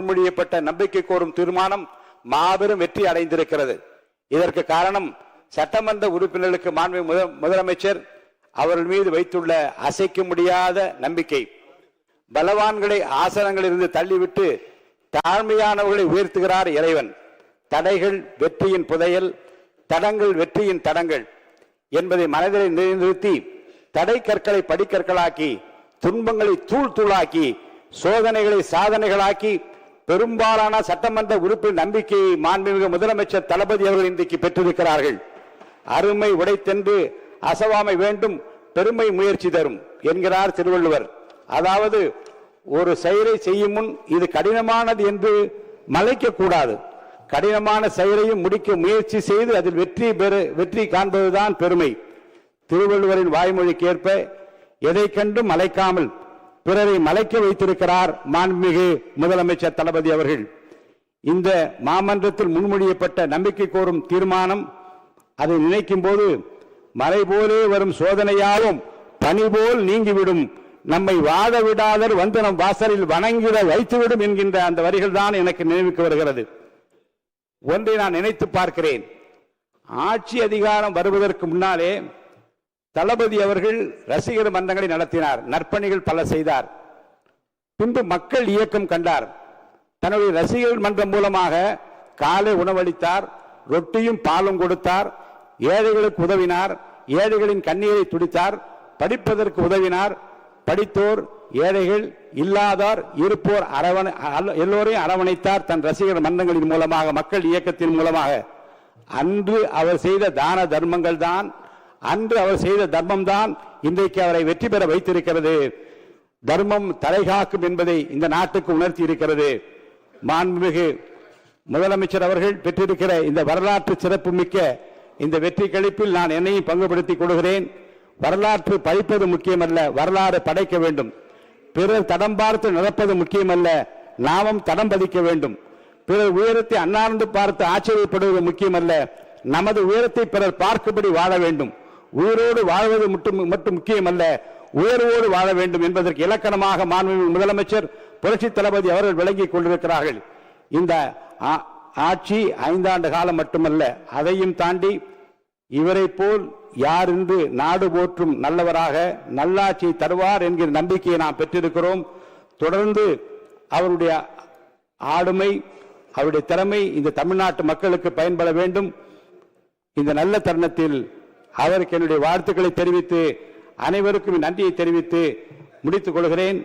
முன்மொழியப்பட்ட நம்பிக்கை கோரும் தீர்மானம் மாபெரும் வெற்றி அடைந்திருக்கிறது. இதற்கு காரணம் சட்டமன்ற உறுப்பினர்களுக்கு மாண்புமிகு முதலமைச்சர் அவர்கள் மீது வைத்துள்ள அசைக்க முடியாத நம்பிக்கை. பலவான்களை ஆசனங்களிலிருந்து தள்ளிவிட்டு தாழ்மையானவர்களை உயர்த்துகிறார் இறைவன். தடைகள் வெற்றியின் புதையல், தடங்கள் வெற்றியின் தடங்கள் என்பதை மனதில் நிறுத்தி தடை கற்களை படிக்கற்களாக்கி, துன்பங்களை தூள் தூளாக்கி, சோதனைகளை சாதனைகளாக்கி பெரும்பாலான சட்டமன்ற உறுப்பினர் நம்பிக்கையை மாண்புமிகு முதலமைச்சர் தளபதி அவர்கள் இன்றைக்கு பெற்றிருக்கிறார்கள். அருமை உடைத்தென்று அசவாமை வேண்டும், பெருமை முயற்சி தரும் என்கிறார் திருவள்ளுவர். அதாவது ஒரு செயலை செய்யும் முன் இது கடினமானது என்று மலைக்க கூடாது. கடினமான செயலையும் முடிக்க முயற்சி செய்து அதில் வெற்றி காண்பதுதான் பெருமை. திருவள்ளுவரின் வாய்மொழிக்கு ஏற்ப எதை கண்டும் மலைக்காமல் பிறரை மலைக்க வைத்திருக்கிறார் மாண்புமிகு முதலமைச்சர் தளபதி அவர்கள். இந்த மாமன்றத்தில் முன்மொழியப்பட்ட நம்பிக்கை கோரும் தீர்மானம் அதை நினைக்கும் போது மலை போலே வரும் சோதனையாலும் பனி போல் நீங்கிவிடும், நம்மை வாழ விடாதர் வந்து நம் வாசலில் வணங்கிட வைத்துவிடும் என்கின்ற அந்த வரிகள் தான் எனக்கு நினைவுக்கு வருகிறது. ஒன்றை நான் நினைத்து பார்க்கிறேன். ஆட்சி அதிகாரம் வருவதற்கு முன்னாலே தளபதி அவர்கள் ரசிகர் மன்றங்களை நடத்தினார், நற்பணிகள் பல செய்தார். பின்பு மக்கள் இயக்கம் கண்டார். தன்னுடைய ரசிகர் மன்றம் மூலமாக காலை உணவளித்தார், ரொட்டியும் பாலும் கொடுத்தார், ஏழைகளுக்கு உதவினார், ஏழைகளின் கண்ணீரை துடித்தார், படிப்பதற்கு உதவினார். படித்தோர், ஏழைகள், இல்லாதார், இருப்போர் எல்லோரையும் அரவணைத்தார் தன் ரசிகர் மன்றங்களின் மூலமாக, மக்கள் இயக்கத்தின் மூலமாக. அன்று அவர் செய்த தான தர்மங்கள் தான், அன்று அவர் செய்த தர்மம் தான் இன்றைக்கு அவரை வெற்றி பெற வைத்திருக்கிறது. தர்மம் தலைகாக்கும் என்பதை இந்த நாட்டுக்கு உணர்த்தி இருக்கிறது. மாண்புமிகு முதலமைச்சர் அவர்கள் பெற்றிருக்கிற இந்த வரலாற்று சிறப்பு மிக்க இந்த வெற்றி கழிப்பில் நான் என்னையும் பங்குபடுத்திக் கொள்கிறேன். வரலாற்று படிப்பது முக்கியமல்ல, வரலாறு படைக்க வேண்டும். பிறர் தடம் பார்த்து நடப்பது முக்கியமல்ல, நாமும் தடம் பதிக்க வேண்டும். பிறர் உயரத்தை அண்ணாந்து பார்த்து ஆச்சரியப்படுவது முக்கியமல்ல, நமது உயரத்தை பிறர் பார்க்கும்படி வாழ வேண்டும். உயிரோடு வாழ்வது மட்டும் முக்கியமல்ல, உயர்வோடு வாழ வேண்டும் என்பதற்கு இலக்கணமாக மாண்புமிகு முதலமைச்சர் புரட்சி தளபதி அவர்கள் விளங்கிக் கொண்டிருக்கிறார்கள். இந்த ஆட்சி 5 ஆண்டு காலம் மட்டுமல்ல, அதையும் தாண்டி இவரை போல் யார் என்று நாடு போற்றும் நல்லவராக நல்லாட்சி தருவார் என்கிற நம்பிக்கையை நாம் பெற்றிருக்கிறோம். தொடர்ந்து அவருடைய ஆளுமை, அவருடைய திறமை இந்த தமிழ்நாட்டு மக்களுக்கு பயன்பட வேண்டும். இந்த நல்ல தருணத்தில் அவருக்கு என்னுடைய வாழ்த்துக்களை தெரிவித்து அனைவருக்கும் நன்றியை தெரிவித்து முடித்துக் கொள்கிறேன்.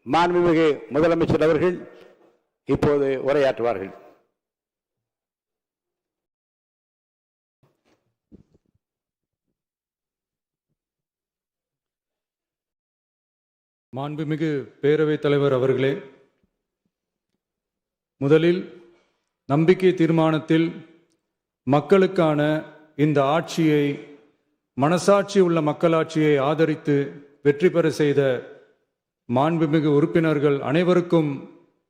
மாண்புமிகு முதலமைச்சர் அவர்கள் இப்போது உரையாற்றுவார்கள். மாண்புமிகு பேரவைத் தலைவர் அவர்களே, முதலில் நம்பிக்கை தீர்மானத்தில் மக்களுக்கான இந்த ஆட்சியை, மனசாட்சி உள்ள மக்களாட்சியை ஆதரித்து வெற்றி பெற செய்த மாண்புமிகு உறுப்பினர்கள் அனைவருக்கும்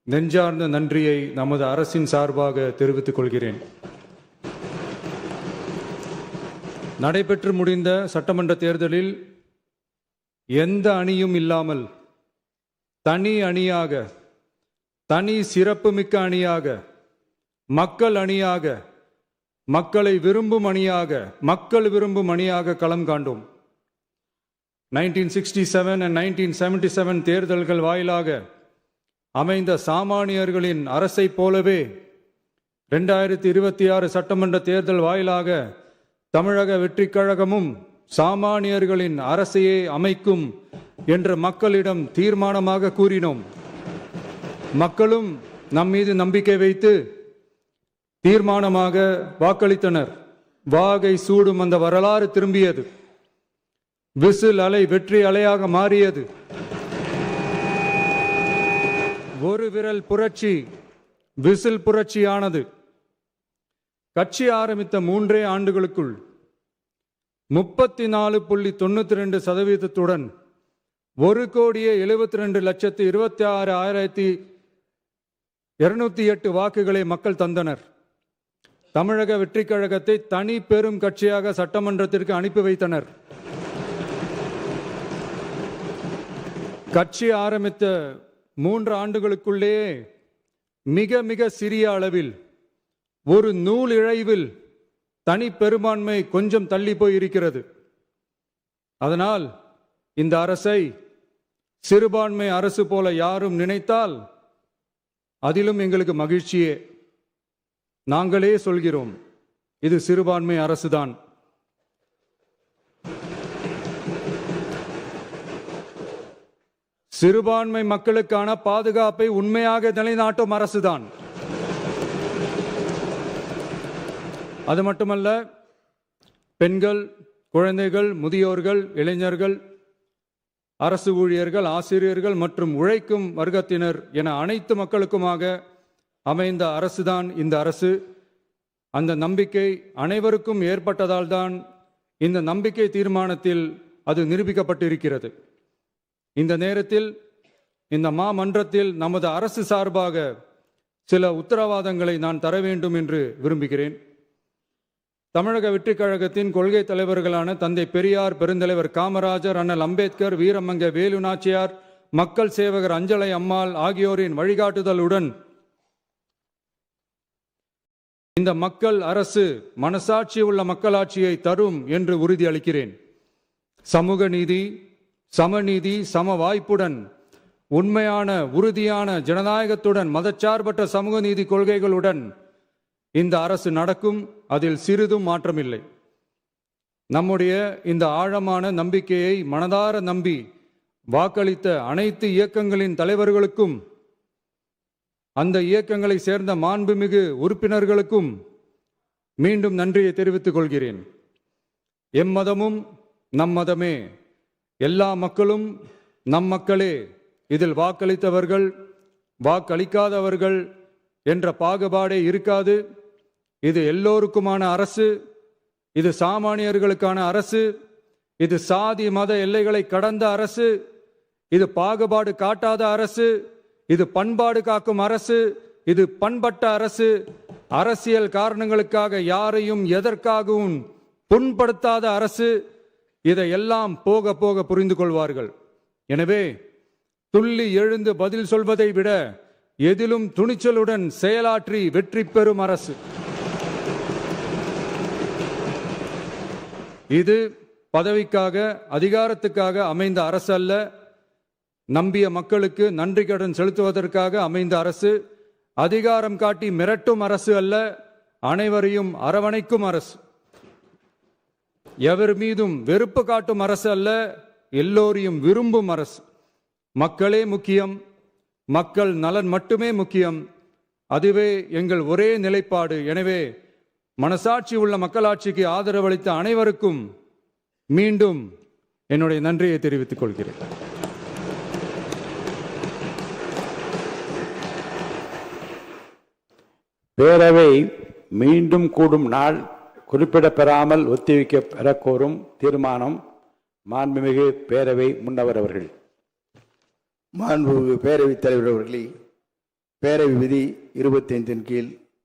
நெஞ்சார்ந்த நன்றியை நமது அரசின் சார்பாக தெரிவித்துக் கொள்கிறேன். நடைபெற்று முடிந்த சட்டமன்ற தேர்தலில் எந்த அணியும் இல்லாமல் தனி அணியாக, தனி சிறப்புமிக்க அணியாக, மக்கள் அணியாக, மக்களை விரும்பும் அணியாக, மக்கள் விரும்பும் அணியாக களம் காண்டோம். 1967 and 1977 தேர்தல்கள் வாயிலாக அமைந்த சாமானியர்களின் அரசை போலவே 2026 சட்டமன்ற தேர்தல் வாயிலாக தமிழக வெற்றிக் கழகமும் சாமானியர்களின் அரசையே அமைக்கும் என்று மக்களிடம் தீர்மானமாக கூறினோம். மக்களும் நம் மீது நம்பிக்கை வைத்து தீர்மானமாக வாக்களித்தனர். வாகை சூடும் அந்த வரலாறு திரும்பியது. விசில் அலை வெற்றி அலையாக மாறியது. ஒரு விரல் புரட்சி விசில் புரட்சியானது. கட்சி ஆரம்பித்த 3 ஆண்டுகளுக்குள் 34.92% 1,72,26,208 வாக்குகளை மக்கள் தந்தனர். தமிழக வெற்றிக் கழகத்தை தனி பெரும் கட்சியாக சட்டமன்றத்திற்கு அனுப்பி வைத்தனர். கட்சி ஆரம்பித்த 3 ஆண்டுகளுக்குள்ளே மிக மிக சிறிய அளவில் ஒரு நூல் இழைவில் தனி பெரும்பான்மை கொஞ்சம் தள்ளி போய் இருக்கிறது. அதனால் இந்த அரசை சிறுபான்மை அரசு போல யாரும் நினைத்தால் அதிலும் எங்களுக்கு மகிழ்ச்சியே. நாங்களே சொல்கிறோம், இது சிறுபான்மை அரசுதான். சிறுபான்மை மக்களுக்கான பாதுகாப்பை உண்மையாக நிலைநாட்டும் அரசுதான். அது மட்டுமல்ல, பெண்கள், குழந்தைகள், முதியோர்கள், இளைஞர்கள், அரசு ஊழியர்கள், ஆசிரியர்கள் மற்றும் உழைக்கும் வர்க்கத்தினர் என அனைத்து மக்களுக்குமாக அமைந்த அரசுதான் இந்த அரசு. அந்த நம்பிக்கை அனைவருக்கும் ஏற்பட்டதால் தான் இந்த நம்பிக்கை தீர்மானத்தில் அது நிரூபிக்கப்பட்டிருக்கிறது. இந்த நேரத்தில் இந்த மாமன்றத்தில் நமது அரசு சார்பாக சில உத்தரவாதங்களை நான் தர வேண்டும் என்று விரும்புகிறேன். தமிழக வெற்றிக் கழகத்தின் கொள்கை தலைவர்களான தந்தை பெரியார், பெருந்தலைவர் காமராஜர், அண்ணல் அம்பேத்கர், வீரமங்க வேலு நாச்சியார், மக்கள் சேவகர் அஞ்சலை அம்மாள் ஆகியோரின் வழிகாட்டுதலுடன் இந்த மக்கள் அரசு மனசாட்சி உள்ள மக்களாட்சியை தரும் என்று உறுதியளிக்கிறேன். சமூக நீதி, சமநீதி, சம வாய்ப்புடன், உண்மையான உறுதியான ஜனநாயகத்துடன், மதச்சார்பற்ற சமூக நீதி கொள்கைகளுடன் இந்த அரசு நடக்கும். அதில் சிறிதும் மாற்றமில்லை. நம்முடைய இந்த ஆழமான நம்பிக்கையை மனதார நம்பி வாக்களித்த அனைத்து இயக்கங்களின் தலைவர்களுக்கும், அந்த இயக்கங்களை சேர்ந்த மாண்புமிகு உறுப்பினர்களுக்கும் மீண்டும் நன்றியை தெரிவித்துக் கொள்கிறேன். எம்மதமும் நம் மதமே, எல்லா மக்களும் நம் மக்களே, இதில் வாக்களித்தவர்கள் வாக்களிக்காதவர்கள் என்ற பாகுபாடே இருக்காது. இது எல்லோருக்குமான அரசு, இது சாமானியர்களுக்கான அரசு, இது சாதி மத எல்லைகளை கடந்த அரசு, இது பாகுபாடு காட்டாத அரசு, இது பண்பாடு காக்கும் அரசு, இது பண்பட்ட அரசு, அரசியல் காரணங்களுக்காக யாரையும் எதற்காகவும் புண்படுத்தாத அரசு. இதையெல்லாம் போக போக புரிந்து கொள்வார்கள். எனவே துள்ளி எழுந்து பதில் சொல்வதை விட எதிலும் துணிச்சலுடன் செயலாற்றி வெற்றி பெறும் அரசு இது. பதவிக்காக, அதிகாரத்துக்காக அமைந்த அரசு அல்ல. நம்பிய மக்களுக்கு நன்றி கடன் செலுத்துவதற்காக அமைந்த அரசு. அதிகாரம் காட்டி மிரட்டும் அரசு அல்ல, அனைவரையும் அரவணைக்கும் அரசு. எவர் மீதும் வெறுப்பு காட்டும் அரசு அல்ல, எல்லோரையும் விரும்பும் அரசு. மக்களே முக்கியம், மக்கள் நலன் மட்டுமே முக்கியம். அதுவே எங்கள் ஒரே நிலைப்பாடு. எனவே மனசாட்சி உள்ள மக்களாட்சிக்கு ஆதரவளித்த அனைவருக்கும் மீண்டும் என்னுடைய நன்றியை தெரிவித்துக் கொள்கிறேன். பேரவை மீண்டும் கூடும் நாள் குறிப்பிடப்பெறாமல் ஒத்திவைக்க பெறக்கோரும் தீர்மானம். மாண்புமிகு பேரவை முன்னவர் அவர்கள். மாண்புமிகு பேரவைத் தலைவர் அவர்களே, பேரவை விதி 25 கீழ்